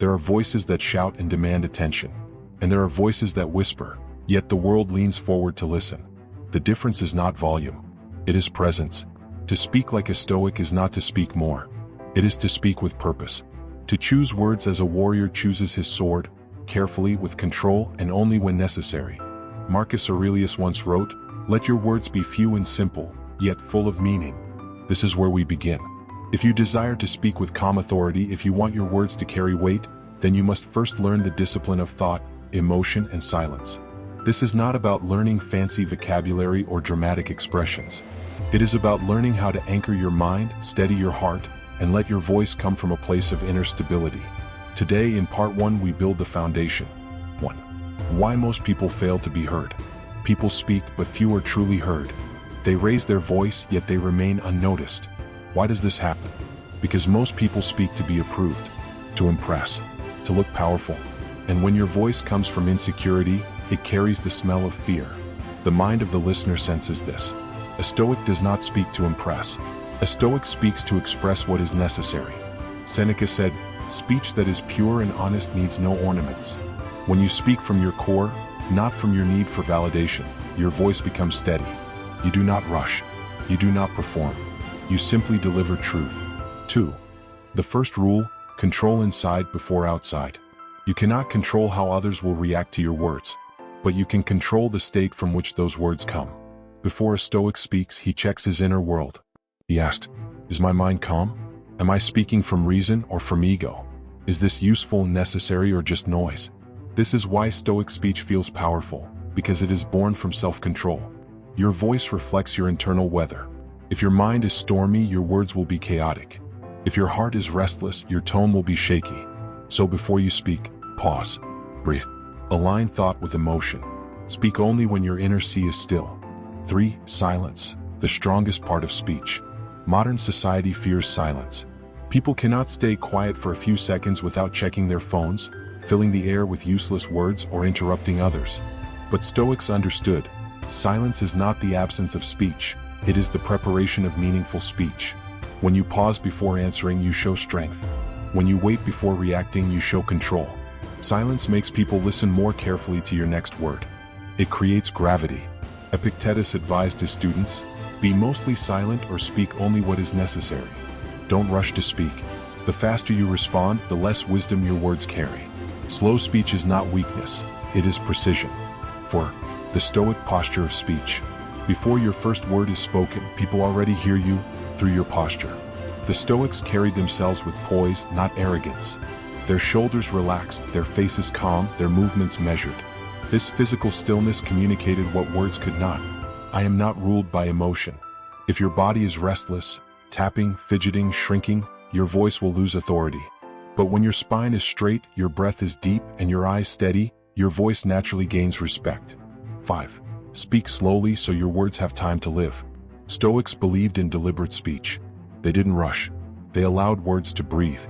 There are voices that shout and demand attention. And there are voices that whisper, yet the world leans forward to listen. The difference is not volume. It is presence. To speak like a Stoic is not to speak more. It is to speak with purpose. To choose words as a warrior chooses his sword, carefully, with control, and only when necessary. Marcus Aurelius once wrote, "Let your words be few and simple, yet full of meaning." This is where we begin. If you desire to speak with calm authority, if you want your words to carry weight, then you must first learn the discipline of thought, emotion, and silence. This is not about learning fancy vocabulary or dramatic expressions. It is about learning how to anchor your mind, steady your heart, and let your voice come from a place of inner stability. Today, in part 1, we build the foundation. 1. Why most people fail to be heard. People speak, but few are truly heard. They raise their voice, yet they remain unnoticed. Why does this happen? Because most people speak to be approved, to impress, to look powerful. And when your voice comes from insecurity, it carries the smell of fear. The mind of the listener senses this. A Stoic does not speak to impress. A Stoic speaks to express what is necessary. Seneca said, "Speech that is pure and honest needs no ornaments." When you speak from your core, not from your need for validation, your voice becomes steady. You do not rush. You do not perform. You simply deliver truth. 2. The first rule, control inside before outside. You cannot control how others will react to your words, but you can control the state from which those words come. Before a Stoic speaks, he checks his inner world. He asked, "Is my mind calm? Am I speaking from reason or from ego? Is this useful, necessary, or just noise?" This is why Stoic speech feels powerful, because it is born from self-control. Your voice reflects your internal weather. If your mind is stormy, your words will be chaotic. If your heart is restless, your tone will be shaky. So before you speak, pause, breathe, align thought with emotion. Speak only when your inner sea is still. 3. Silence, the strongest part of speech. Modern society fears silence. People cannot stay quiet for a few seconds without checking their phones, filling the air with useless words, or interrupting others. But Stoics understood, silence is not the absence of speech, it is the preparation of meaningful speech. When you pause before answering, you show strength. When you wait before reacting, you show control. Silence makes people listen more carefully to your next word. It creates gravity. Epictetus advised his students, "Be mostly silent or speak only what is necessary." Don't rush to speak. The faster you respond, the less wisdom your words carry. Slow speech is not weakness, it is precision. 4. The Stoic posture of speech. Before your first word is spoken, people already hear you through your posture. The Stoics carried themselves with poise, not arrogance. Their shoulders relaxed, their faces calm, their movements measured. This physical stillness communicated what words could not. I am not ruled by emotion. If your body is restless, tapping, fidgeting, shrinking, your voice will lose authority. But when your spine is straight, your breath is deep, and your eyes steady, your voice naturally gains respect. 5. Speak slowly so your words have time to live. Stoics believed in deliberate speech. They didn't rush. They allowed words to breathe.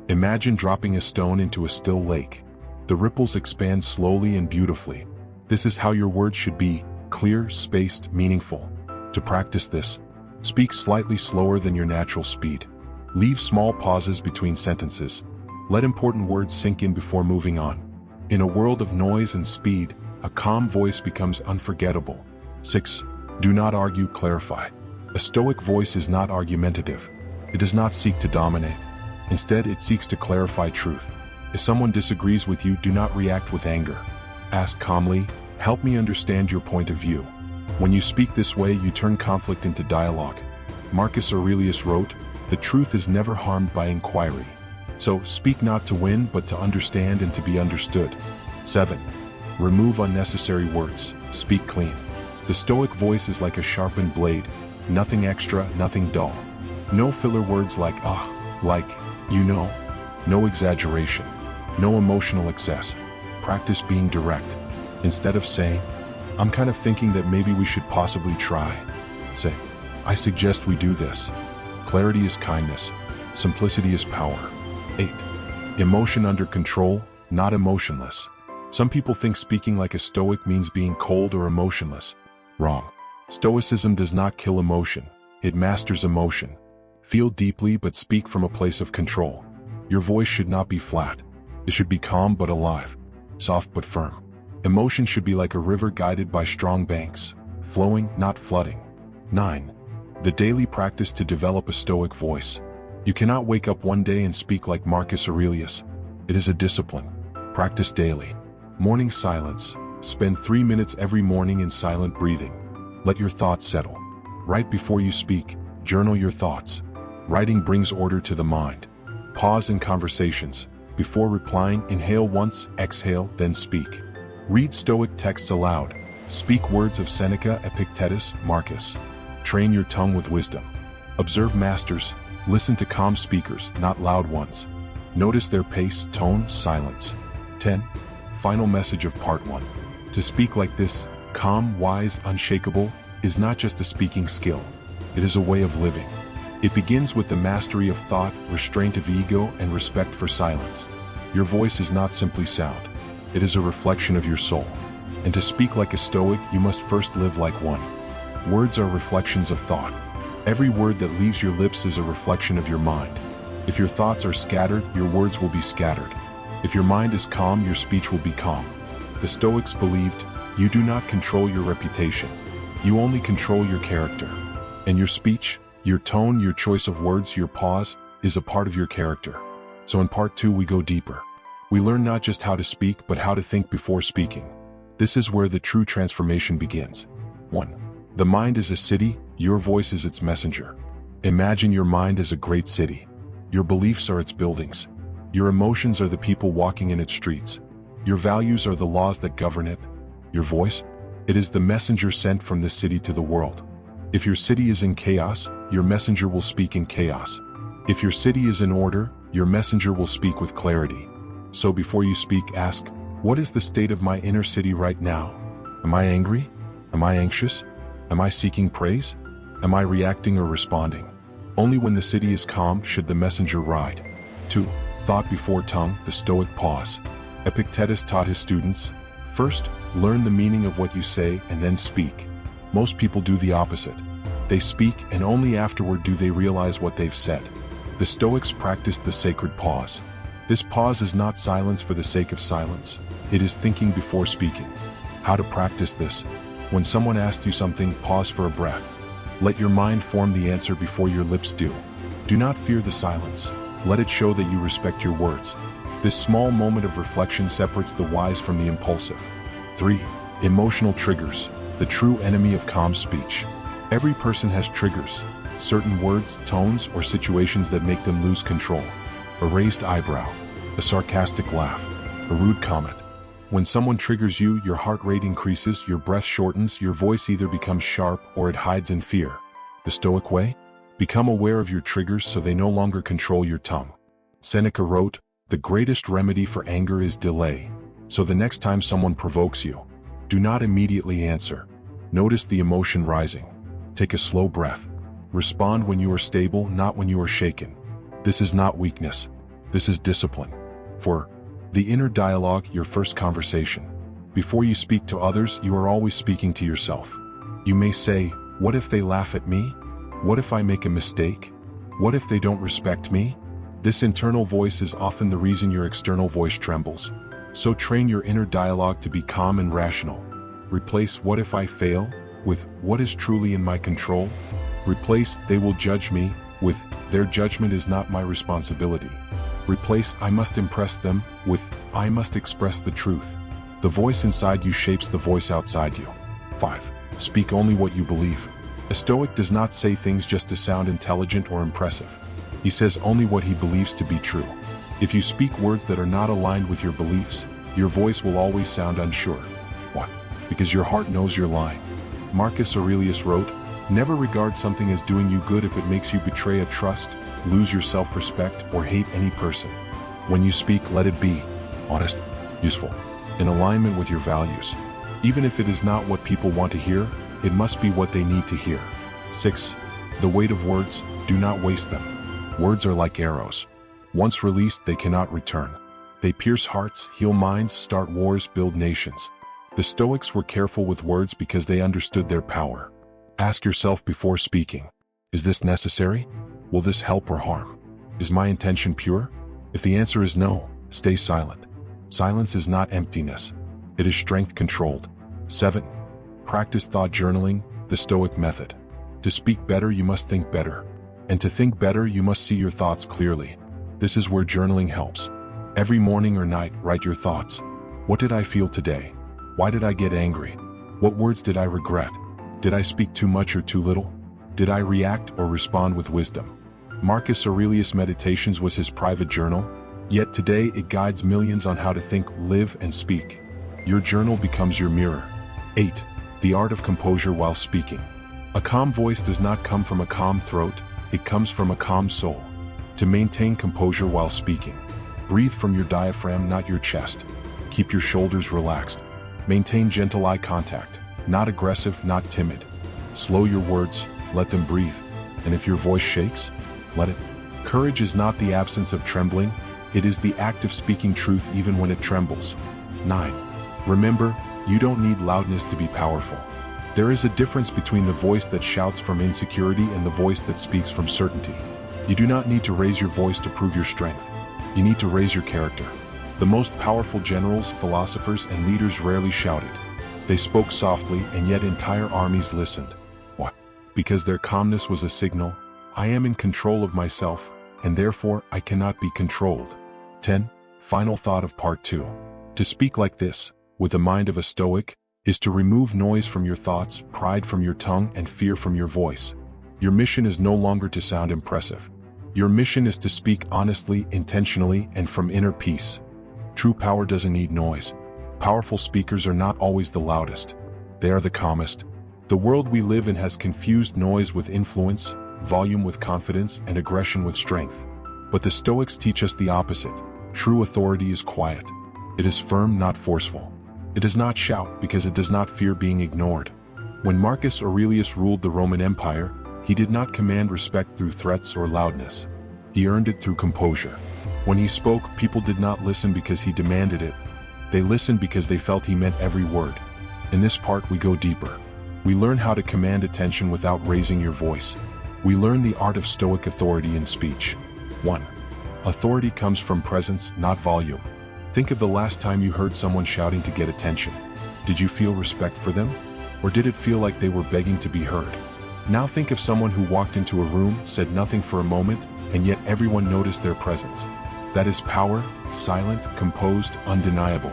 Imagine dropping a stone into a still lake. The ripples expand slowly and beautifully. This is how your words should be, clear, spaced, meaningful. To practice this, speak slightly slower than your natural speed. Leave small pauses between sentences. Let important words sink in before moving on. In a world of noise and speed, a calm voice becomes unforgettable. 6. Do not argue, clarify. A Stoic voice is not argumentative. It does not seek to dominate. Instead, it seeks to clarify truth. If someone disagrees with you, do not react with anger. Ask calmly, "Help me understand your point of view." When you speak this way, you turn conflict into dialogue. Marcus Aurelius wrote, "The truth is never harmed by inquiry." So, speak not to win, but to understand and to be understood. 7. Remove unnecessary words. Speak clean. The Stoic voice is like a sharpened blade. Nothing extra, nothing dull. No filler words like like, you know. No exaggeration. No emotional excess. Practice being direct. Instead of saying, "I'm kind of thinking that maybe we should possibly try," say, "I suggest we do this." Clarity is kindness. Simplicity is power. 8. Emotion under control, not emotionless. Some people think speaking like a Stoic means being cold or emotionless. Wrong. Stoicism does not kill emotion. It masters emotion. Feel deeply but speak from a place of control. Your voice should not be flat. It should be calm but alive, soft but firm. Emotion should be like a river guided by strong banks, flowing, not flooding. 9. The daily practice to develop a Stoic voice. You cannot wake up one day and speak like Marcus Aurelius. It is a discipline. Practice daily. Morning silence. Spend 3 minutes every morning in silent breathing. Let your thoughts settle. Right before you speak, journal your thoughts. Writing brings order to the mind. Pause in conversations. Before replying, inhale once, exhale, then speak. Read Stoic texts aloud. Speak words of Seneca, Epictetus, Marcus. Train your tongue with wisdom. Observe masters. Listen to calm speakers, not loud ones. Notice their pace, tone, silence. 10. Final message of part 1. To speak like this, calm, wise, unshakable, is not just a speaking skill. It is a way of living. It begins with the mastery of thought, restraint of ego, and respect for silence. Your voice is not simply sound. It is a reflection of your soul. And to speak like a Stoic, you must first live like one. Words are reflections of thought. Every word that leaves your lips is a reflection of your mind. If your thoughts are scattered, your words will be scattered. If your mind is calm, your speech will be calm. The Stoics believed, you do not control your reputation. You only control your character. And your speech, your tone, your choice of words, your pause, is a part of your character. So in part 2 we go deeper. We learn not just how to speak, but how to think before speaking. This is where the true transformation begins. 1. The mind is a city, your voice is its messenger. Imagine your mind as a great city. Your beliefs are its buildings. Your emotions are the people walking in its streets. Your values are the laws that govern it. Your voice? It is the messenger sent from the city to the world. If your city is in chaos, your messenger will speak in chaos. If your city is in order, your messenger will speak with clarity. So before you speak, ask, what is the state of my inner city right now? Am I angry? Am I anxious? Am I seeking praise? Am I reacting or responding? Only when the city is calm should the messenger ride. 2. Thought before tongue, the Stoic pause. Epictetus taught his students, first, learn the meaning of what you say and then speak. Most people do the opposite. They speak and only afterward do they realize what they've said. The Stoics practiced the sacred pause. This pause is not silence for the sake of silence. It is thinking before speaking. How to practice this? When someone asks you something, pause for a breath. Let your mind form the answer before your lips do. Do not fear the silence. Let it show that you respect your words. This small moment of reflection separates the wise from the impulsive. 3. Emotional triggers, the true enemy of calm speech. Every person has triggers, certain words, tones, or situations that make them lose control. A raised eyebrow, a sarcastic laugh, a rude comment. When someone triggers you, your heart rate increases, your breath shortens, your voice either becomes sharp or it hides in fear. The Stoic way? Become aware of your triggers so they no longer control your tongue. Seneca wrote, the greatest remedy for anger is delay. So the next time someone provokes you, do not immediately answer. Notice the emotion rising. Take a slow breath. Respond when you are stable, not when you are shaken. This is not weakness. This is discipline. 4. The inner dialogue, your first conversation. Before you speak to others, you are always speaking to yourself. You may say, what if they laugh at me? What if I make a mistake? What if they don't respect me? This internal voice is often the reason your external voice trembles. So train your inner dialogue to be calm and rational. Replace what if I fail with what is truly in my control. Replace they will judge me with their judgment is not my responsibility. Replace I must impress them with I must express the truth. The voice inside you shapes the voice outside you. 5. Speak only what you believe. A Stoic does not say things just to sound intelligent or impressive. He says only what he believes to be true. If you speak words that are not aligned with your beliefs, your voice will always sound unsure. Why? Because your heart knows you're lying. Marcus Aurelius wrote, never regard something as doing you good if it makes you betray a trust, lose your self-respect, or hate any person. When you speak, let it be honest, useful, in alignment with your values. Even if it is not what people want to hear, it must be what they need to hear. 6. The weight of words, do not waste them. Words are like arrows. Once released, they cannot return. They pierce hearts, heal minds, start wars, build nations. The Stoics were careful with words because they understood their power. Ask yourself before speaking, is this necessary? Will this help or harm? Is my intention pure? If the answer is no, Stay silent. Silence is not emptiness. It is strength controlled. 7. Practice thought journaling, the Stoic method. To speak better, you must think better. And to think better, you must see your thoughts clearly. This is where journaling helps. Every morning or night, write your thoughts. What did I feel today? Why did I get angry? What words did I regret? Did I speak too much or too little? Did I react or respond with wisdom? Marcus Aurelius' Meditations was his private journal, yet today it guides millions on how to think, live, and speak. Your journal becomes your mirror. 8. The art of composure while speaking. A calm voice does not come from a calm throat, it comes from a calm soul. To maintain composure while speaking, breathe from your diaphragm, not your chest. Keep your shoulders relaxed. Maintain gentle eye contact, not aggressive, not timid. Slow your words, let them breathe. And if your voice shakes, let it. Courage is not the absence of trembling, it is the act of speaking truth even when it trembles. 9. Remember, you don't need loudness to be powerful. There is a difference between the voice that shouts from insecurity and the voice that speaks from certainty. You do not need to raise your voice to prove your strength. You need to raise your character. The most powerful generals, philosophers, and leaders rarely shouted. They spoke softly, and yet entire armies listened. Why? Because their calmness was a signal, I am in control of myself, and therefore I cannot be controlled. 10. Final thought of part 2. To speak like this, with the mind of a Stoic, is to remove noise from your thoughts, pride from your tongue, and fear from your voice. Your mission is no longer to sound impressive. Your mission is to speak honestly, intentionally, and from inner peace. True power doesn't need noise. Powerful speakers are not always the loudest. They are the calmest. The world we live in has confused noise with influence, volume with confidence, and aggression with strength. But the Stoics teach us the opposite. True authority is quiet. It is firm, not forceful. It does not shout because it does not fear being ignored. When Marcus Aurelius ruled the Roman Empire, he did not command respect through threats or loudness. He earned it through composure. When he spoke, people did not listen because he demanded it. They listened because they felt he meant every word. In this part, we go deeper. We learn how to command attention without raising your voice. We learn the art of Stoic authority in speech. 1. Authority comes from presence, not volume. Think of the last time you heard someone shouting to get attention. Did you feel respect for them? Or did it feel like they were begging to be heard? Now think of someone who walked into a room, said nothing for a moment, and yet everyone noticed their presence. That is power, silent, composed, undeniable.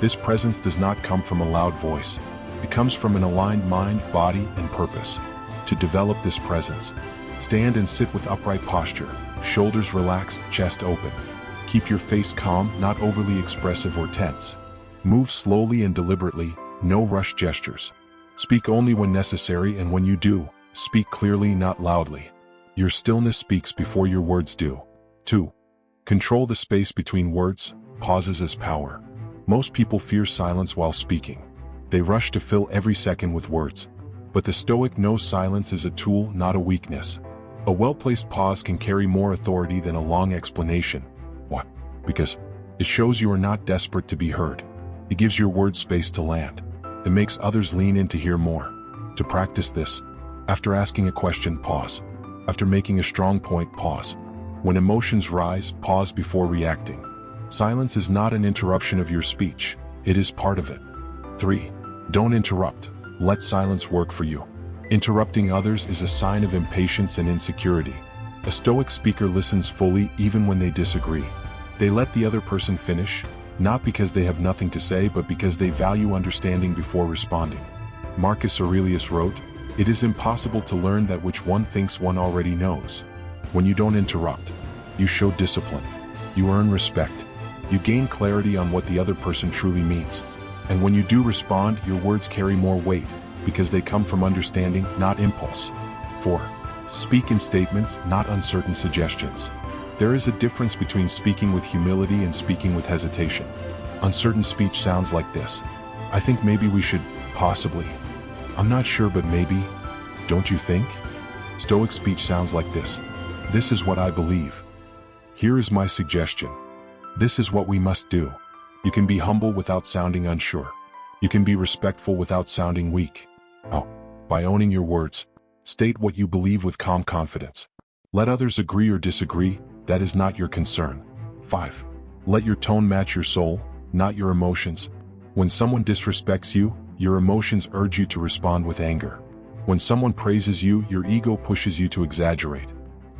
This presence does not come from a loud voice. It comes from an aligned mind, body, and purpose. To develop this presence, stand and sit with upright posture, shoulders relaxed, chest open. Keep your face calm, not overly expressive or tense. Move slowly and deliberately, no rush gestures. Speak only when necessary, and when you do, speak clearly, not loudly. Your stillness speaks before your words do. 2. Control the space between words, pauses as power. Most people fear silence while speaking. They rush to fill every second with words. But the Stoic knows silence is a tool, not a weakness. A well-placed pause can carry more authority than a long explanation. Why? Because it shows you are not desperate to be heard. It gives your words space to land. It makes others lean in to hear more. To practice this, after asking a question, pause. After making a strong point, pause. When emotions rise, pause before reacting. Silence is not an interruption of your speech. It is part of it. 3. Don't interrupt. Let silence work for you. Interrupting others is a sign of impatience and insecurity. A Stoic speaker listens fully even when they disagree. They let the other person finish, not because they have nothing to say, but because they value understanding before responding. Marcus Aurelius wrote, "It is impossible to learn that which one thinks one already knows." When you don't interrupt, you show discipline. You earn respect. You gain clarity on what the other person truly means. And when you do respond, your words carry more weight, because they come from understanding, not impulse. 4. Speak in statements, not uncertain suggestions. There is a difference between speaking with humility and speaking with hesitation. Uncertain speech sounds like this. I think maybe we should, possibly. I'm not sure, but maybe. Don't you think? Stoic speech sounds like this. This is what I believe. Here is my suggestion. This is what we must do. You can be humble without sounding unsure. You can be respectful without sounding weak. Oh, by owning your words, state what you believe with calm confidence. Let others agree or disagree, that is not your concern. 5. Let your tone match your soul, not your emotions. When someone disrespects you, your emotions urge you to respond with anger. When someone praises you, your ego pushes you to exaggerate.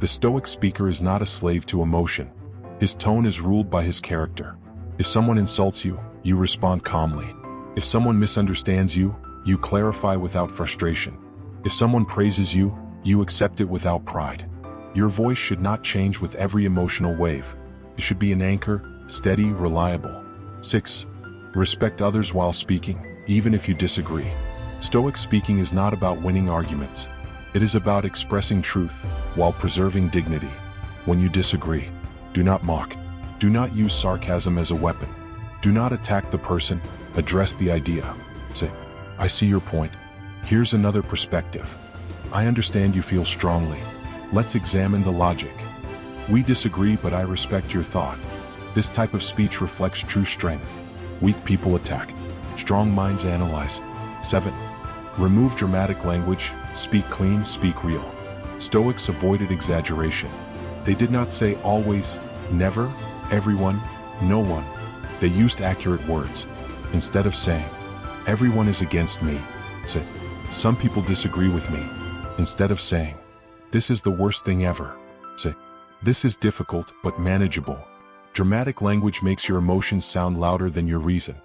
The Stoic speaker is not a slave to emotion. His tone is ruled by his character. If someone insults you, you respond calmly. If someone misunderstands you, you clarify without frustration. If someone praises you, you accept it without pride. Your voice should not change with every emotional wave. It should be an anchor, steady, reliable. 6. Respect others while speaking, even if you disagree. Stoic speaking is not about winning arguments. It is about expressing truth while preserving dignity. When you disagree, do not mock. Do not use sarcasm as a weapon. Do not attack the person, address the idea. Say, I see your point. Here's another perspective. I understand you feel strongly. Let's examine the logic. We disagree, but I respect your thought. This type of speech reflects true strength. Weak people attack. Strong minds analyze. 7. Remove dramatic language. Speak clean, speak real. Stoics avoided exaggeration. They did not say always, never, everyone, no one. They used accurate words. Instead of saying, everyone is against me, say, some people disagree with me. Instead of saying, this is the worst thing ever, say, this is difficult but manageable. Dramatic language makes your emotions sound louder than your reason.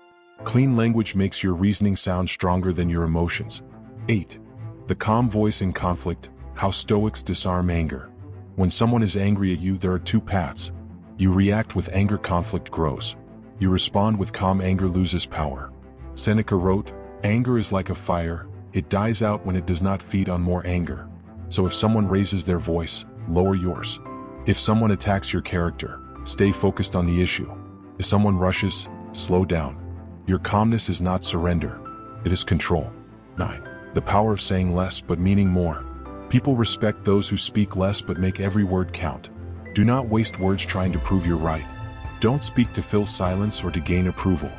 Clean language makes your reasoning sound stronger than your emotions. 8. The calm voice in conflict. How Stoics disarm anger. When someone is angry at you, there are two paths. You react with anger, conflict grows. You respond with calm, anger loses power. Seneca wrote, anger is like a fire, it dies out when it does not feed on more anger. So if someone raises their voice, lower yours. If someone attacks your character, stay focused on the issue. If someone rushes, slow down. Your calmness is not surrender. It is control. 9. The power of saying less but meaning more. People respect those who speak less but make every word count. Do not waste words trying to prove you're right. Don't speak to fill silence or to gain approval.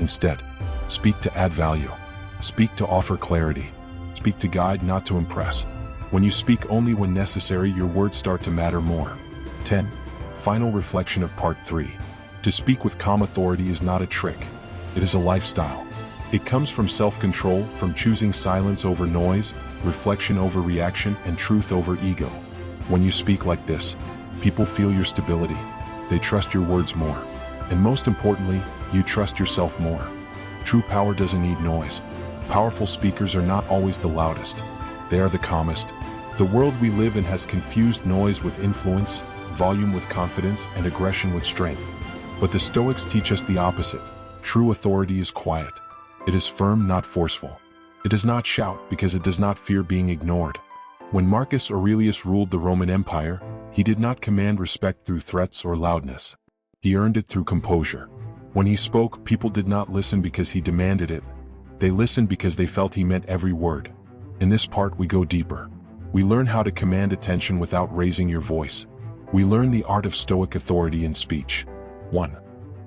Instead, speak to add value. Speak to offer clarity. Speak to guide, not to impress. When you speak only when necessary, your words start to matter more. 10. Final reflection of part 3. To speak with calm authority is not a trick. It is a lifestyle. It comes from self-control, from choosing silence over noise, reflection over reaction, and truth over ego. When you speak like this, people feel your stability. They trust your words more. And most importantly, you trust yourself more. True power doesn't need noise. Powerful speakers are not always the loudest. They are the calmest. The world we live in has confused noise with influence, volume with confidence, and aggression with strength. But the Stoics teach us the opposite. True authority is quiet. It is firm, not forceful. It does not shout because it does not fear being ignored. When Marcus Aurelius ruled the Roman Empire, he did not command respect through threats or loudness. He earned it through composure. When he spoke, people did not listen because he demanded it. They listened because they felt he meant every word. In this part, we go deeper. We learn how to command attention without raising your voice. We learn the art of Stoic authority in speech. 1.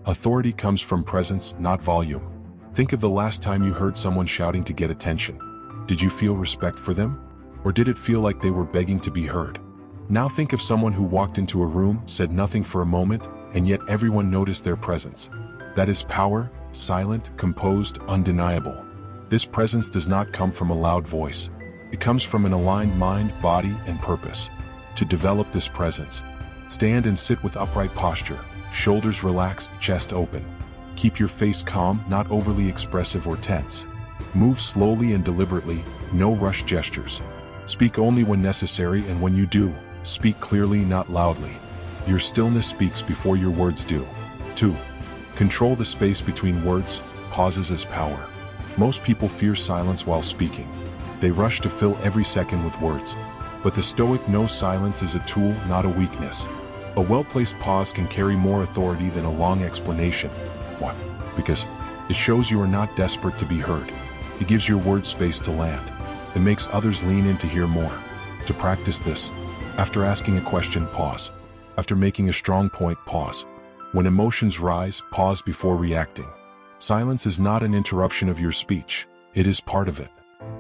Authority comes from presence, not volume. Think of the last time you heard someone shouting to get attention. Did you feel respect for them? Or did it feel like they were begging to be heard? Now think of someone who walked into a room, said nothing for a moment, and yet everyone noticed their presence. That is power, silent, composed, undeniable. This presence does not come from a loud voice. It comes from an aligned mind, body, and purpose. To develop this presence, stand and sit with upright posture, shoulders relaxed, chest open. Keep your face calm, not overly expressive or tense. Move slowly and deliberately, no rush gestures. Speak only when necessary, and when you do, speak clearly, not loudly. Your stillness speaks before your words do. 2. Control the space between words. Pauses as power. Most people fear silence while speaking. They rush to fill every second with words. But the Stoic knows silence is a tool, not a weakness. A well-placed pause can carry more authority than a long explanation. Why? Because it shows you are not desperate to be heard. It gives your words space to land. It makes others lean in to hear more. To practice this, after asking a question, pause. After making a strong point, pause. When emotions rise, pause before reacting. Silence is not an interruption of your speech. It is part of it.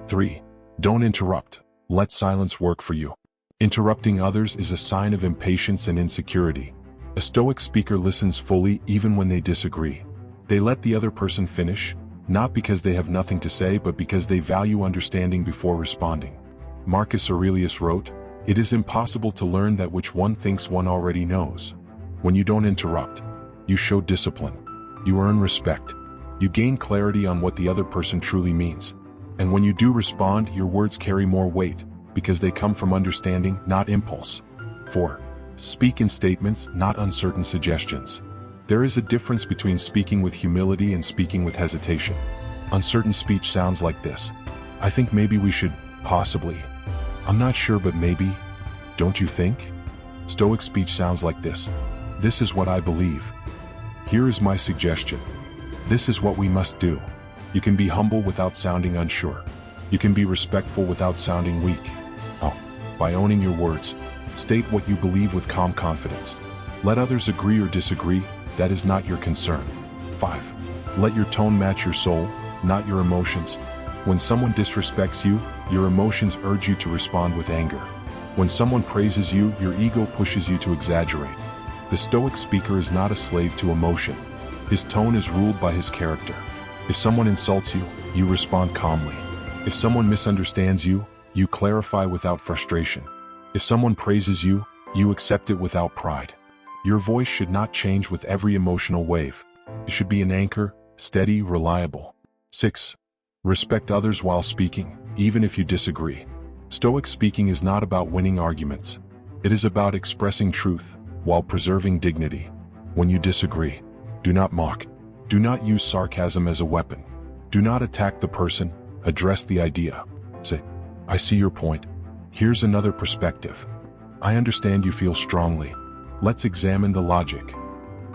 3. Don't interrupt. Let silence work for you. Interrupting others is a sign of impatience and insecurity. A Stoic speaker listens fully even when they disagree. They let the other person finish, not because they have nothing to say but because they value understanding before responding. Marcus Aurelius wrote, "It is impossible to learn that which one thinks one already knows." When you don't interrupt, you show discipline. You earn respect. You gain clarity on what the other person truly means. And when you do respond, your words carry more weight, because they come from understanding, not impulse. 4. Speak in statements, not uncertain suggestions. There is a difference between speaking with humility and speaking with hesitation. Uncertain speech sounds like this: "I think maybe we should, possibly. I'm not sure but maybe. Don't you think?" Stoic speech sounds like this: "This is what I believe. Here is my suggestion. This is what we must do." You can be humble without sounding unsure. You can be respectful without sounding weak. By owning your words, state what you believe with calm confidence. Let others agree or disagree, that is not your concern. 5. Let your tone match your soul, not your emotions. When someone disrespects you, your emotions urge you to respond with anger. When someone praises you, your ego pushes you to exaggerate. The Stoic speaker is not a slave to emotion. His tone is ruled by his character. If someone insults you, you respond calmly. If someone misunderstands you, you clarify without frustration. If someone praises you, you accept it without pride. Your voice should not change with every emotional wave. It should be an anchor, steady, reliable. 6. Respect others while speaking, even if you disagree. Stoic speaking is not about winning arguments. It is about expressing truth, while preserving dignity. When you disagree, do not mock. Do not use sarcasm as a weapon. Do not attack the person, address the idea. Say, "I see your point. Here's another perspective. I understand you feel strongly. Let's examine the logic.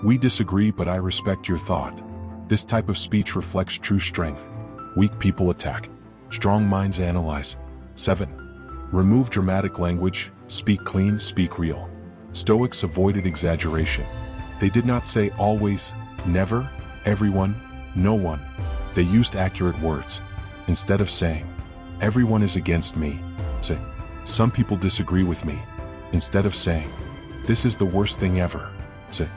We disagree, but I respect your thought." This type of speech reflects true strength. Weak people attack. Strong minds analyze. 7. Remove dramatic language, speak clean, speak real. Stoics avoided exaggeration. They did not say always, never, everyone, no one. They used accurate words. Instead of saying, "Everyone is against me," say, "Some people disagree with me." Instead of saying, "This is the worst thing ever," say,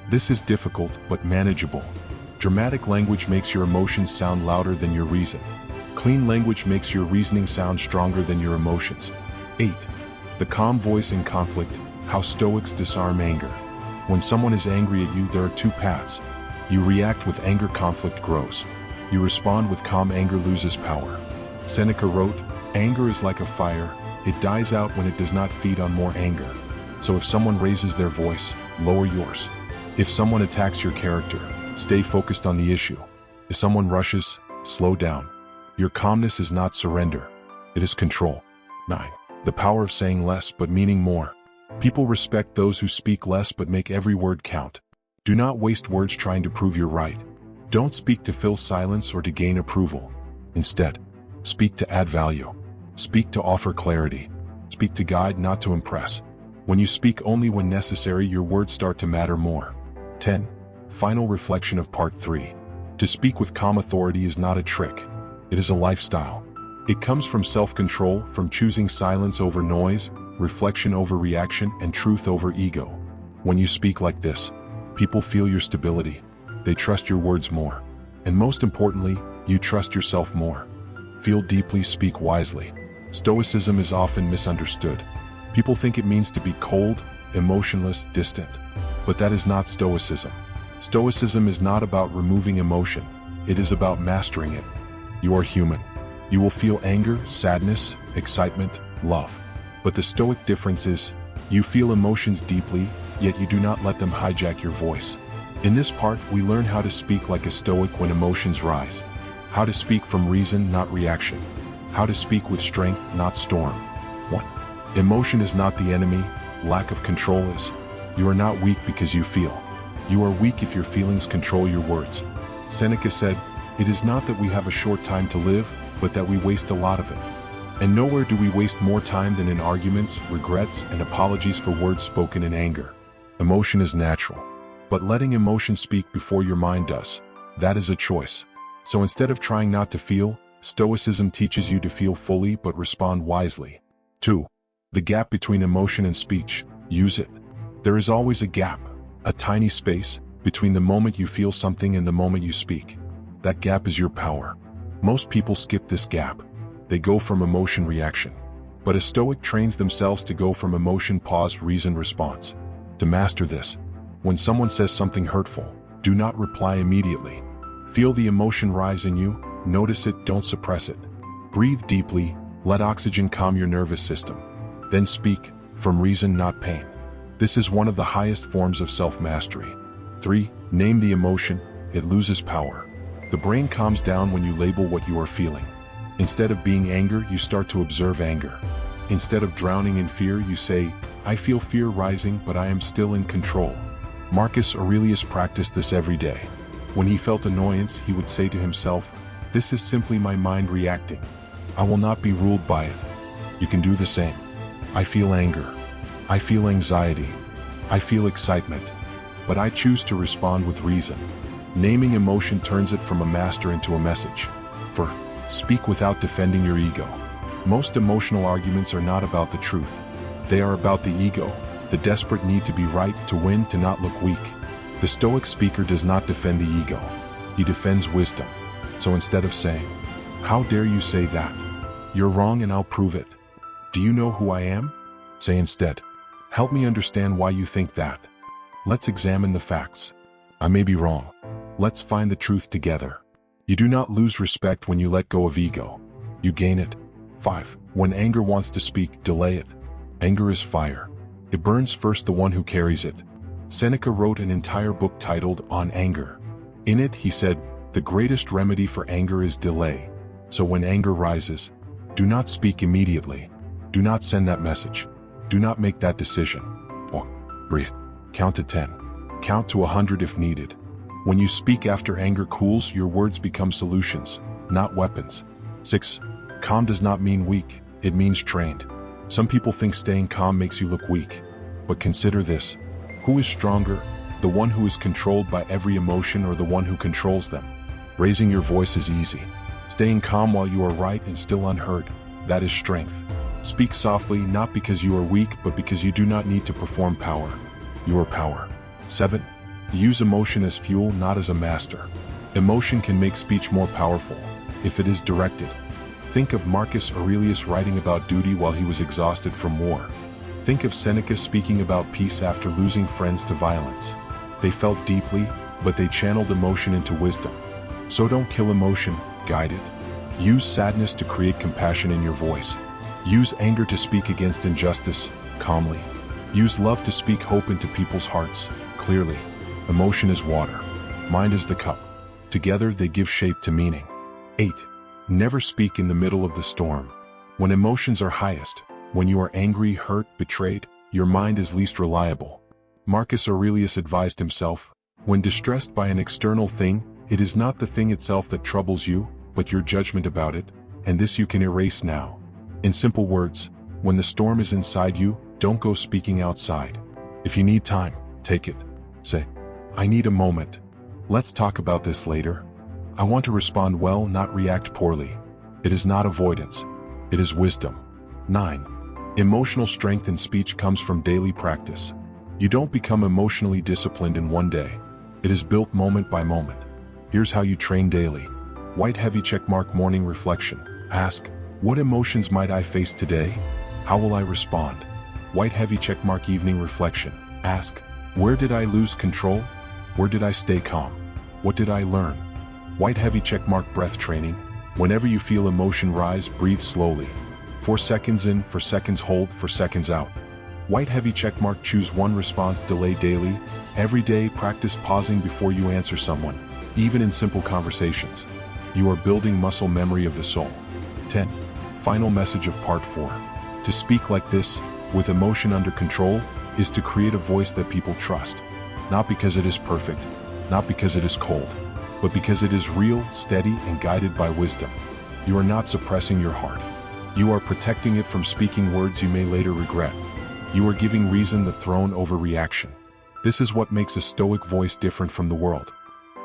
"This is difficult but manageable." Dramatic language makes your emotions sound louder than your reason. Clean language makes your reasoning sound stronger than your emotions. 8. The calm voice in conflict, how Stoics disarm anger. When someone is angry at you, there are two paths. You react with anger, conflict grows. You respond with calm, anger loses power. Seneca wrote, "Anger is like a fire, it dies out when it does not feed on more anger." So if someone raises their voice, lower yours. If someone attacks your character, stay focused on the issue. If someone rushes, slow down. Your calmness is not surrender, it is control. 9. The power of saying less but meaning more. People respect those who speak less but make every word count. Do not waste words trying to prove you're right. Don't speak to fill silence or to gain approval. Instead, speak to add value. Speak to offer clarity. Speak to guide, not to impress. When you speak only when necessary, your words start to matter more. 10. Final reflection of part 3. To speak with calm authority is not a trick. It is a lifestyle. It comes from self-control, from choosing silence over noise, reflection over reaction, and truth over ego. When you speak like this, people feel your stability. They trust your words more. And most importantly, you trust yourself more. Feel deeply, speak wisely. Stoicism is often misunderstood. People think it means to be cold, emotionless, distant. But that is not Stoicism. Stoicism is not about removing emotion. It is about mastering it. You are human. You will feel anger, sadness, excitement, love. But the Stoic difference is, you feel emotions deeply, yet you do not let them hijack your voice. In this part, we learn how to speak like a Stoic when emotions rise. How to speak from reason, not reaction. How to speak with strength, not storm. 1. Emotion is not the enemy, lack of control is. You are not weak because you feel. You are weak if your feelings control your words. Seneca said, "It is not that we have a short time to live, but that we waste a lot of it." And nowhere do we waste more time than in arguments, regrets, and apologies for words spoken in anger. Emotion is natural. But letting emotion speak before your mind does, that is a choice. So instead of trying not to feel, Stoicism teaches you to feel fully but respond wisely. 2. The gap between emotion and speech, use it. There is always a gap. A tiny space between the moment you feel something and the moment you speak. That gap is your power. Most people skip this gap. They go from emotion reaction. But a Stoic trains themselves to go from emotion pause reason response. To master this, when someone says something hurtful, do not reply immediately. Feel the emotion rise in you, notice it, don't suppress it. Breathe deeply, let oxygen calm your nervous system. Then speak, from reason not pain. This is one of the highest forms of self-mastery. 3. Name the emotion, it loses power. The brain calms down when you label what you are feeling. Instead of being anger, you start to observe anger. Instead of drowning in fear, you say, I feel fear rising, but I am still in control. Marcus Aurelius practiced this every day. When he felt annoyance, he would say to himself, this is simply my mind reacting. I will not be ruled by it. You can do the same. I feel anger. I feel anxiety. I feel excitement. But I choose to respond with reason. Naming emotion turns it from a master into a message. For speak without defending your ego. Most emotional arguments are not about the truth. They are about the ego, the desperate need to be right, to win, to not look weak. The Stoic speaker does not defend the ego. He defends wisdom. So instead of saying, how dare you say that? You're wrong and I'll prove it. Do you know who I am? Say instead, help me understand why you think that. Let's examine the facts. I may be wrong. Let's find the truth together. You do not lose respect when you let go of ego. You gain it. 5. When anger wants to speak, delay it. Anger is fire. It burns first the one who carries it. Seneca wrote an entire book titled On Anger. In it, he said, the greatest remedy for anger is delay. So when anger rises, do not speak immediately. Do not send that message. Do not make that decision. Or breathe. Count to 10. Count to 100 if needed. When you speak after anger cools, your words become solutions, not weapons. 6. Calm does not mean weak, it means trained. Some people think staying calm makes you look weak. But consider this. Who is stronger, the one who is controlled by every emotion or the one who controls them? Raising your voice is easy. Staying calm while you are right and still unheard, that is strength. Speak softly, not because you are weak, but because you do not need to perform power. You are power. 7. Use emotion as fuel, not as a master. Emotion can make speech more powerful if it is directed. Think of Marcus Aurelius writing about duty while he was exhausted from war. Think of Seneca speaking about peace after losing friends to violence. They felt deeply, but they channeled emotion into wisdom. So don't kill emotion, guide it. Use sadness to create compassion in your voice. Use anger to speak against injustice, calmly. Use love to speak hope into people's hearts, clearly. Emotion is water. Mind is the cup. Together they give shape to meaning. 8. Never speak in the middle of the storm. When emotions are highest, when you are angry, hurt, betrayed, your mind is least reliable. Marcus Aurelius advised himself, when distressed by an external thing, it is not the thing itself that troubles you, but your judgment about it, and this you can erase now. In simple words, when the storm is inside you, don't go speaking outside. If you need time, take it. Say, I need a moment. Let's talk about this later. I want to respond well, not react poorly. It is not avoidance. It is wisdom. 9. Emotional strength in speech comes from daily practice. You don't become emotionally disciplined in one day. It is built moment by moment. Here's how you train daily. White heavy checkmark morning reflection. Ask, what emotions might I face today? How will I respond? White heavy checkmark evening reflection. Ask, where did I lose control? Where did I stay calm? What did I learn? White heavy checkmark breath training. Whenever you feel emotion rise, breathe slowly. 4 seconds in, 4 seconds hold, 4 seconds out. White heavy checkmark choose one response delay daily. Every day practice pausing before you answer someone, even in simple conversations. You are building muscle memory of the soul. 10. Final message of part 4. To speak like this, with emotion under control, is to create a voice that people trust. Not because it is perfect, not because it is cold, but because it is real, steady, and guided by wisdom. You are not suppressing your heart. You are protecting it from speaking words you may later regret. You are giving reason the throne over reaction. This is what makes a Stoic voice different from the world.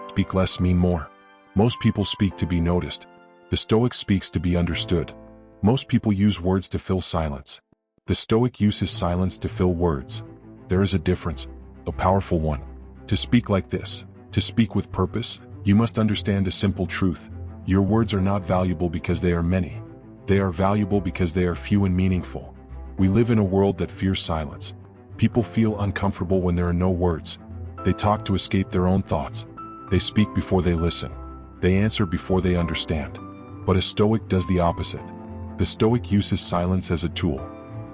Speak less, mean more. Most people speak to be noticed. The Stoic speaks to be understood. Most people use words to fill silence. The Stoic uses silence to fill words. There is a difference, a powerful one. To speak like this, to speak with purpose, you must understand a simple truth. Your words are not valuable because they are many. They are valuable because they are few and meaningful. We live in a world that fears silence. People feel uncomfortable when there are no words. They talk to escape their own thoughts. They speak before they listen. They answer before they understand. But a Stoic does the opposite. The Stoic uses silence as a tool.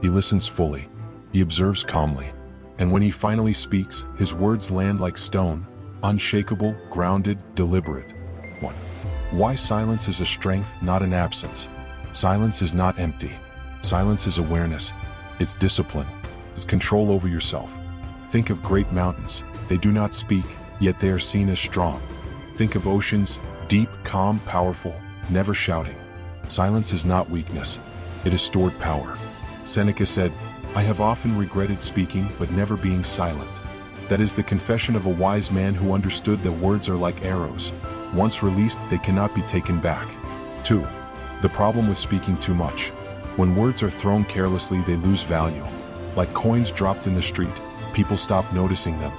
He listens fully. He observes calmly. And when he finally speaks, his words land like stone, unshakable, grounded, deliberate. 1. Why silence is a strength, not an absence. Silence is not empty. Silence is awareness. It's discipline. It's control over yourself. Think of great mountains. They do not speak, yet they are seen as strong. Think of oceans, deep, calm, powerful, never shouting. Silence is not weakness. It is stored power. Seneca said, "I have often regretted speaking, but never being silent." That is the confession of a wise man who understood that words are like arrows. Once released, they cannot be taken back. 2. The problem with speaking too much. When words are thrown carelessly, they lose value. Like coins dropped in the street, people stop noticing them.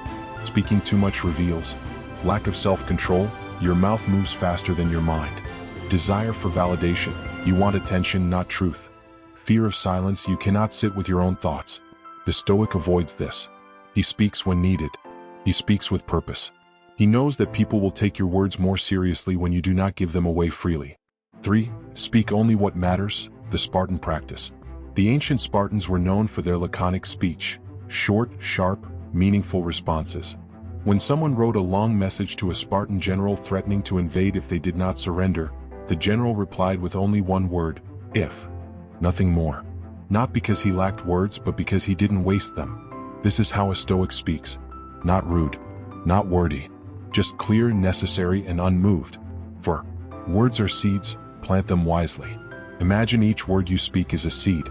Speaking too much reveals lack of self-control. Your mouth moves faster than your mind. Desire for validation. You want attention, not truth. Fear of silence. You cannot sit with your own thoughts. The Stoic avoids this. He speaks when needed. He speaks with purpose. He knows that people will take your words more seriously when you do not give them away freely. 3. Speak only what matters. The Spartan practice. The ancient Spartans were known for their laconic speech. Short, sharp, meaningful responses. When someone wrote a long message to a Spartan general threatening to invade if they did not surrender, the general replied with only one word, "If." Nothing more. Not because he lacked words, but because he didn't waste them. This is how a Stoic speaks. Not rude, not wordy, just clear, necessary, and unmoved. For words are seeds, plant them wisely. Imagine each word you speak is a seed.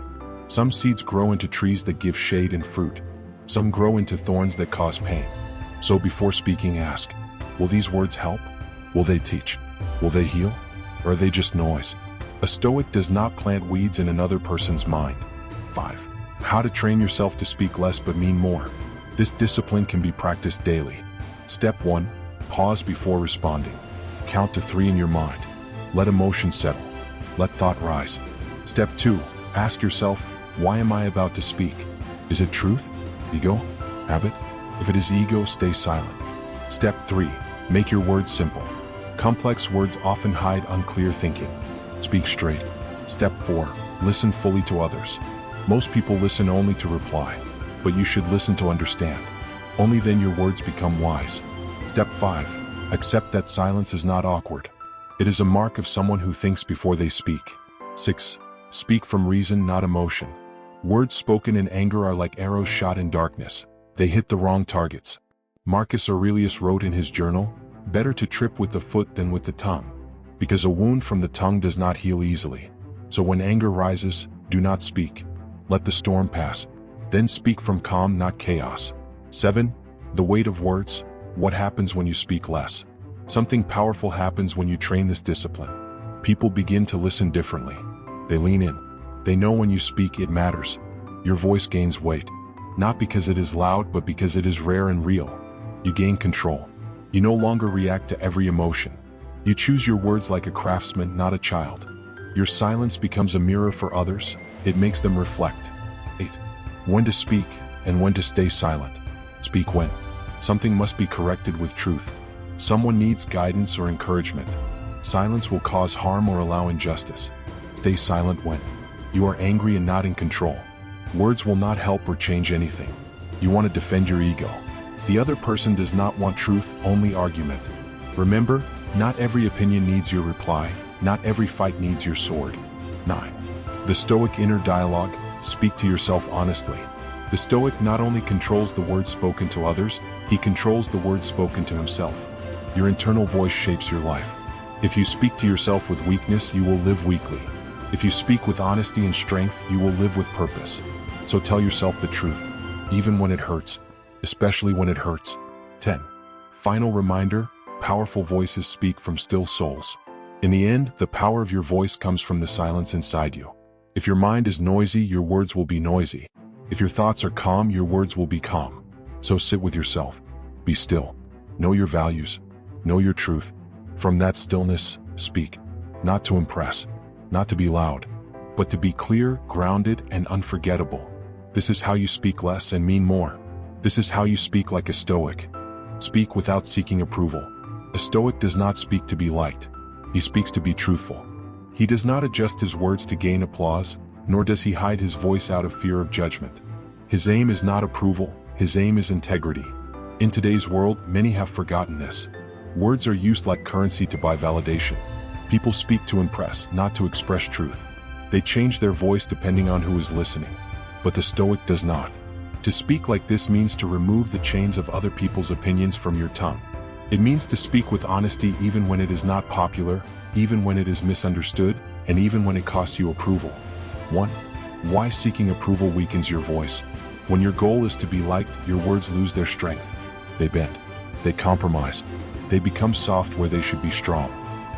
Some seeds grow into trees that give shade and fruit. Some grow into thorns that cause pain. So before speaking, ask, will these words help? Will they teach? Will they heal? Or are they just noise? A Stoic does not plant weeds in another person's mind. 5. How to train yourself to speak less but mean more. This discipline can be practiced daily. Step 1. Pause before responding. Count to 3 in your mind. Let emotion settle. Let thought rise. Step 2. Ask yourself, why am I about to speak? Is it truth? Ego? Habit? If it is ego, stay silent. Step 3. Make your words simple. Complex words often hide unclear thinking. Speak straight. Step 4. Listen fully to others. Most people listen only to reply, but you should listen to understand. Only then your words become wise. Step 5. Accept that silence is not awkward. It is a mark of someone who thinks before they speak. 6. Speak from reason, not emotion. Words spoken in anger are like arrows shot in darkness. They hit the wrong targets. Marcus Aurelius wrote in his journal, "Better to trip with the foot than with the tongue," because a wound from the tongue does not heal easily. So when anger rises, do not speak. Let the storm pass. Then speak from calm, not chaos. 7. The weight of words. What happens when you speak less? Something powerful happens when you train this discipline. People begin to listen differently. They lean in. They know when you speak it matters. Your voice gains weight. Not because it is loud, but because it is rare and real. You gain control. You no longer react to every emotion. You choose your words like a craftsman, not a child. Your silence becomes a mirror for others. It makes them reflect. 8. When to speak and when to stay silent. Speak when something must be corrected with truth. Someone needs guidance or encouragement. Silence will cause harm or allow injustice. Stay silent when you are angry and not in control. Words will not help or change anything. You want to defend your ego. The other person does not want truth, only argument. Remember, not every opinion needs your reply. Not every fight needs your sword. 9. The Stoic inner dialogue. Speak to yourself honestly. The Stoic not only controls the words spoken to others, he controls the words spoken to himself. Your internal voice shapes your life. If you speak to yourself with weakness, you will live weakly. If you speak with honesty and strength, you will live with purpose. So tell yourself the truth, even when it hurts, especially when it hurts. 10. Final reminder, powerful voices speak from still souls. In the end, the power of your voice comes from the silence inside you. If your mind is noisy, your words will be noisy. If your thoughts are calm, your words will be calm. So sit with yourself. Be still. Know your values. Know your truth. From that stillness, speak. Not to impress. Not to be loud. But to be clear, grounded, and unforgettable. This is how you speak less and mean more. This is how you speak like a Stoic. Speak without seeking approval. A Stoic does not speak to be liked. He speaks to be truthful. He does not adjust his words to gain applause, nor does he hide his voice out of fear of judgment. His aim is not approval, his aim is integrity. In today's world, many have forgotten this. Words are used like currency to buy validation. People speak to impress, not to express truth. They change their voice depending on who is listening. But the Stoic does not. To speak like this means to remove the chains of other people's opinions from your tongue. It means to speak with honesty even when it is not popular, even when it is misunderstood, and even when it costs you approval. 1. Why seeking approval weakens your voice. When your goal is to be liked, your words lose their strength. They bend. They compromise. They become soft where they should be strong.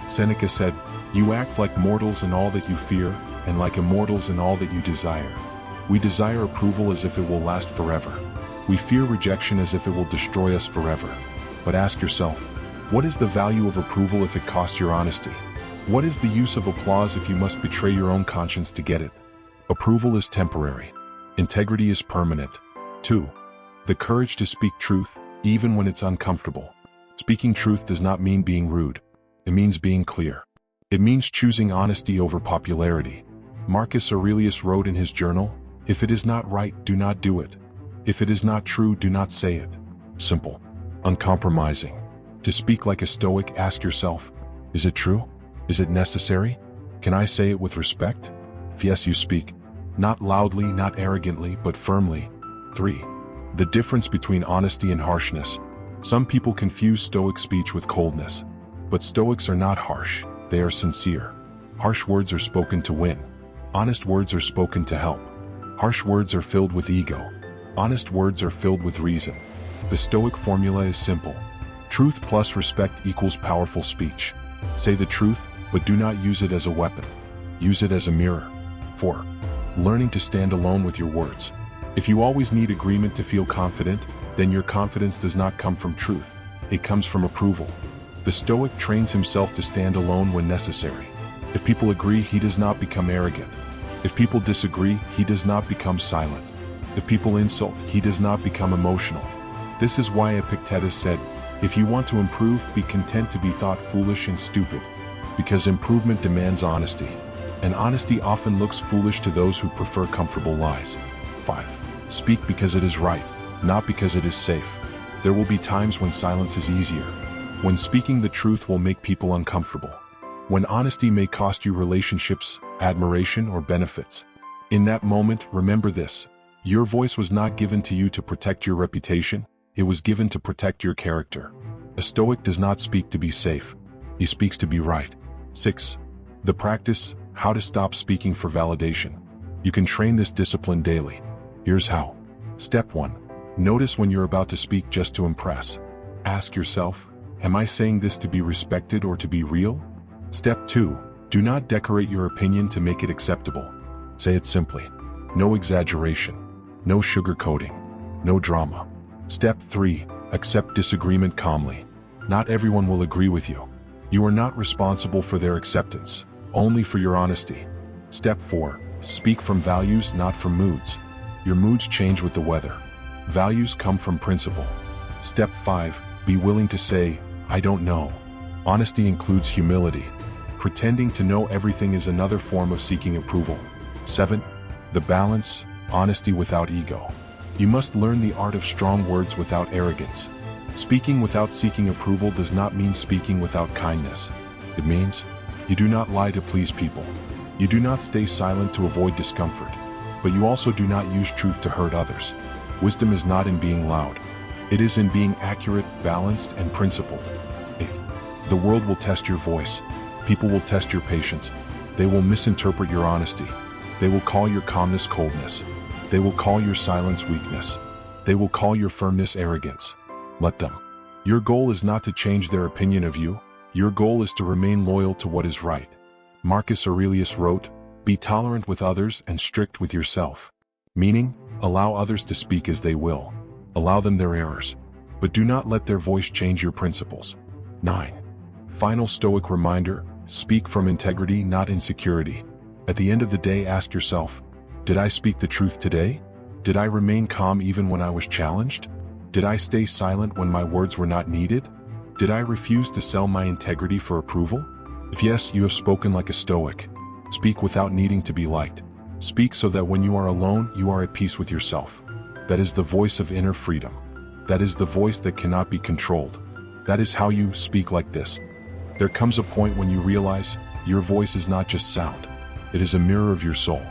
Seneca said, "You act like mortals in all that you fear, and like immortals in all that you desire." We desire approval as if it will last forever. We fear rejection as if it will destroy us forever. But ask yourself, what is the value of approval if it costs your honesty? What is the use of applause if you must betray your own conscience to get it? Approval is temporary. Integrity is permanent. 2. The courage to speak truth, even when it's uncomfortable. Speaking truth does not mean being rude. It means being clear. It means choosing honesty over popularity. Marcus Aurelius wrote in his journal, "If it is not right, do not do it. If it is not true, do not say it." Simple. Uncompromising. To speak like a Stoic, ask yourself, is it true? Is it necessary? Can I say it with respect? If yes, you speak. Not loudly, not arrogantly, but firmly. 3. The difference between honesty and harshness. Some people confuse Stoic speech with coldness. But Stoics are not harsh, they are sincere. Harsh words are spoken to win. Honest words are spoken to help. Harsh words are filled with ego. Honest words are filled with reason. The Stoic formula is simple. Truth plus respect equals powerful speech. Say the truth, but do not use it as a weapon. Use it as a mirror. 4. Learning to stand alone with your words. If you always need agreement to feel confident, then your confidence does not come from truth. It comes from approval. The Stoic trains himself to stand alone when necessary. If people agree, he does not become arrogant. If people disagree, he does not become silent. If people insult, he does not become emotional. This is why Epictetus said, "If you want to improve, be content to be thought foolish and stupid." Because improvement demands honesty. And honesty often looks foolish to those who prefer comfortable lies. 5. Speak because it is right, not because it is safe. There will be times when silence is easier. When speaking the truth will make people uncomfortable. When honesty may cost you relationships, admiration, or benefits. In that moment, remember this. Your voice was not given to you to protect your reputation, it was given to protect your character. A Stoic does not speak to be safe. He speaks to be right. 6. The practice, how to stop speaking for validation. You can train this discipline daily. Here's how. Step 1. Notice when you're about to speak just to impress. Ask yourself, am I saying this to be respected or to be real? Step 2. Do not decorate your opinion to make it acceptable. Say it simply. No exaggeration. No sugarcoating. No drama. Step 3. Accept disagreement calmly. Not everyone will agree with you. You are not responsible for their acceptance, only for your honesty. Step 4. Speak from values, not from moods. Your moods change with the weather. Values come from principle. Step 5. Be willing to say, "I don't know." Honesty includes humility. Pretending to know everything is another form of seeking approval. 7. The balance, honesty without ego. You must learn the art of strong words without arrogance. Speaking without seeking approval does not mean speaking without kindness. It means, you do not lie to please people. You do not stay silent to avoid discomfort. But you also do not use truth to hurt others. Wisdom is not in being loud. It is in being accurate, balanced, and principled. 8. The world will test your voice. People will test your patience. They will misinterpret your honesty. They will call your calmness coldness. They will call your silence weakness. They will call your firmness arrogance. Let them. Your goal is not to change their opinion of you. Your goal is to remain loyal to what is right. Marcus Aurelius wrote, "Be tolerant with others and strict with yourself." Meaning, allow others to speak as they will. Allow them their errors. but do not let their voice change your principles. 9. Final Stoic reminder: speak from integrity, not insecurity. At the end of the day, ask yourself, did I speak the truth today? Did I remain calm even when I was challenged? Did I stay silent when my words were not needed? Did I refuse to sell my integrity for approval? If yes, you have spoken like a Stoic. Speak without needing to be liked. Speak so that when you are alone, you are at peace with yourself. That is the voice of inner freedom. That is the voice that cannot be controlled. That is how you speak like this. There comes a point when you realize your voice is not just sound. It is a mirror of your soul.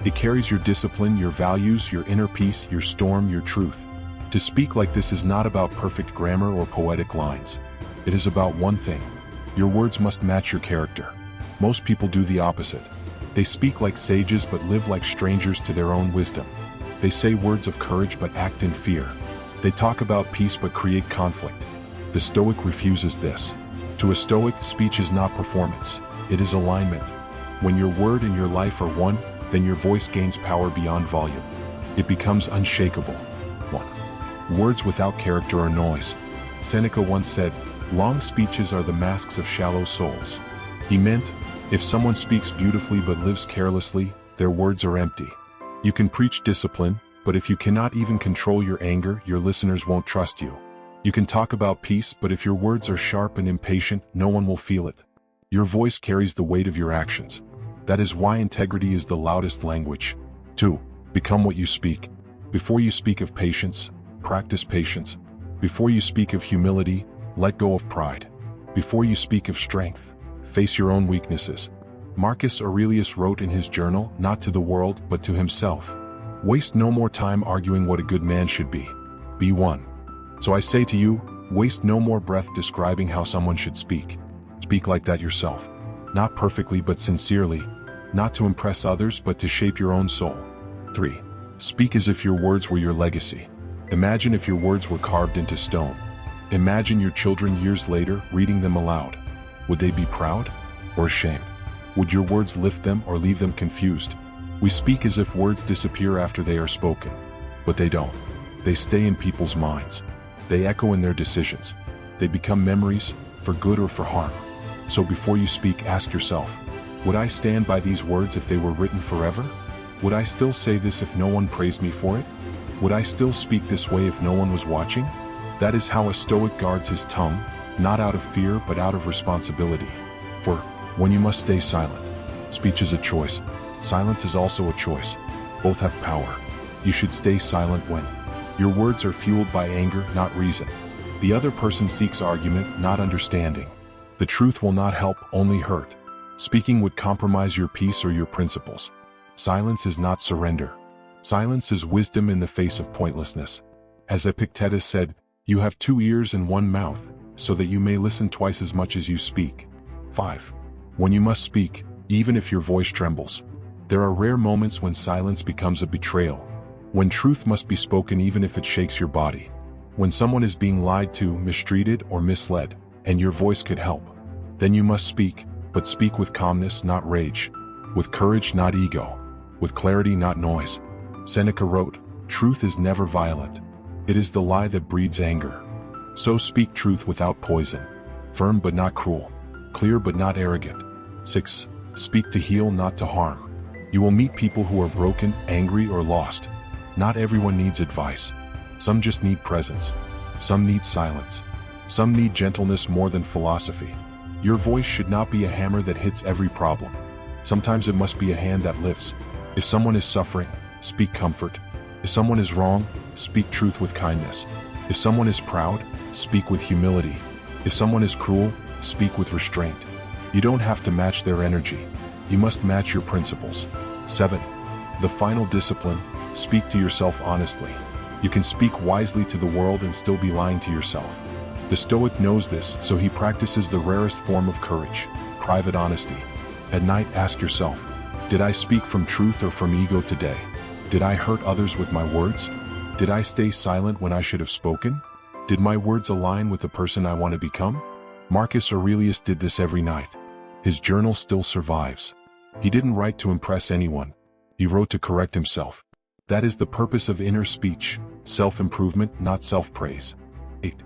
It carries your discipline, your values, your inner peace, your storm, your truth. To speak like this is not about perfect grammar or poetic lines. It is about one thing. Your words must match your character. Most people do the opposite. They speak like sages but live like strangers to their own wisdom. They say words of courage but act in fear. They talk about peace but create conflict. The Stoic refuses this. To a Stoic, speech is not performance. It is alignment. When your word and your life are one, then your voice gains power beyond volume. It becomes unshakable. 1. Words without character are noise. Seneca once said, "Long speeches are the masks of shallow souls." He meant, if someone speaks beautifully but lives carelessly, their words are empty. You can preach discipline, but if you cannot even control your anger, your listeners won't trust you. You can talk about peace, but if your words are sharp and impatient, no one will feel it. Your voice carries the weight of your actions. That is why integrity is the loudest language. 2. Become what you speak. Before you speak of patience, practice patience. Before you speak of humility, let go of pride. Before you speak of strength, face your own weaknesses. Marcus Aurelius wrote in his journal, not to the world, but to himself. Waste no more time arguing what a good man should be. Be one. So I say to you, waste no more breath describing how someone should speak. Speak like that yourself. Not perfectly but sincerely. Not to impress others but to shape your own soul. 3. Speak as if your words were your legacy. Imagine if your words were carved into stone. Imagine your children years later reading them aloud. Would they be proud or ashamed? Would your words lift them or leave them confused? We speak as if words disappear after they are spoken. But they don't. They stay in people's minds. They echo in their decisions. They become memories, for good or for harm. So before you speak, ask yourself, would I stand by these words if they were written forever? Would I still say this if no one praised me for it? Would I still speak this way if no one was watching? That is how a Stoic guards his tongue, not out of fear but out of responsibility. 4. When you must stay silent. Speech is a choice. Silence is also a choice. Both have power. You should stay silent when your words are fueled by anger, not reason. The other person seeks argument, not understanding. The truth will not help, only hurt. Speaking would compromise your peace or your principles. Silence is not surrender. Silence is wisdom in the face of pointlessness. As Epictetus said, you have 2 ears and 1 mouth, so that you may listen twice as much as you speak. 5. When you must speak, even if your voice trembles. There are rare moments when silence becomes a betrayal. When truth must be spoken even if it shakes your body. When someone is being lied to, mistreated, or misled, and your voice could help. Then you must speak, but speak with calmness, not rage. With courage, not ego. With clarity, not noise. Seneca wrote, "Truth is never violent. It is the lie that breeds anger." So speak truth without poison. Firm but not cruel. Clear but not arrogant. 6. Speak to heal, not to harm. You will meet people who are broken, angry, or lost. Not everyone needs advice. Some just need presence. Some need silence. Some need gentleness more than philosophy. Your voice should not be a hammer that hits every problem. Sometimes it must be a hand that lifts. If someone is suffering, speak comfort. If someone is wrong, speak truth with kindness. If someone is proud, speak with humility. If someone is cruel, speak with restraint. You don't have to match their energy. You must match your principles. 7. The final discipline, speak to yourself honestly. You can speak wisely to the world and still be lying to yourself. The Stoic knows this, so he practices the rarest form of courage, private honesty. At night, ask yourself, did I speak from truth or from ego today? Did I hurt others with my words? Did I stay silent when I should have spoken? Did my words align with the person I want to become? Marcus Aurelius did this every night. His journal still survives. He didn't write to impress anyone. He wrote to correct himself. That is the purpose of inner speech, self-improvement, not self-praise. 8.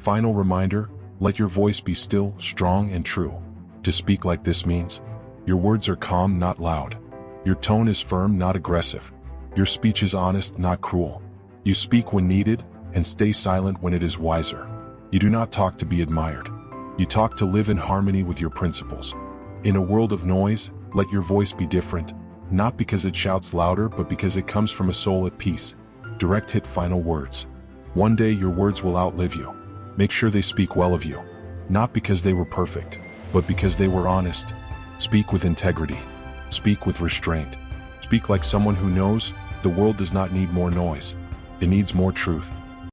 Final reminder, let your voice be still, strong, and true. To speak like this means, your words are calm, not loud. Your tone is firm, not aggressive. Your speech is honest, not cruel. You speak when needed, and stay silent when it is wiser. You do not talk to be admired. You talk to live in harmony with your principles. In a world of noise, let your voice be different, not because it shouts louder, but because it comes from a soul at peace. Direct hit final words. One day your words will outlive you. Make sure they speak well of you. Not because they were perfect, but because they were honest. Speak with integrity. Speak with restraint. Speak like someone who knows the world does not need more noise. It needs more truth.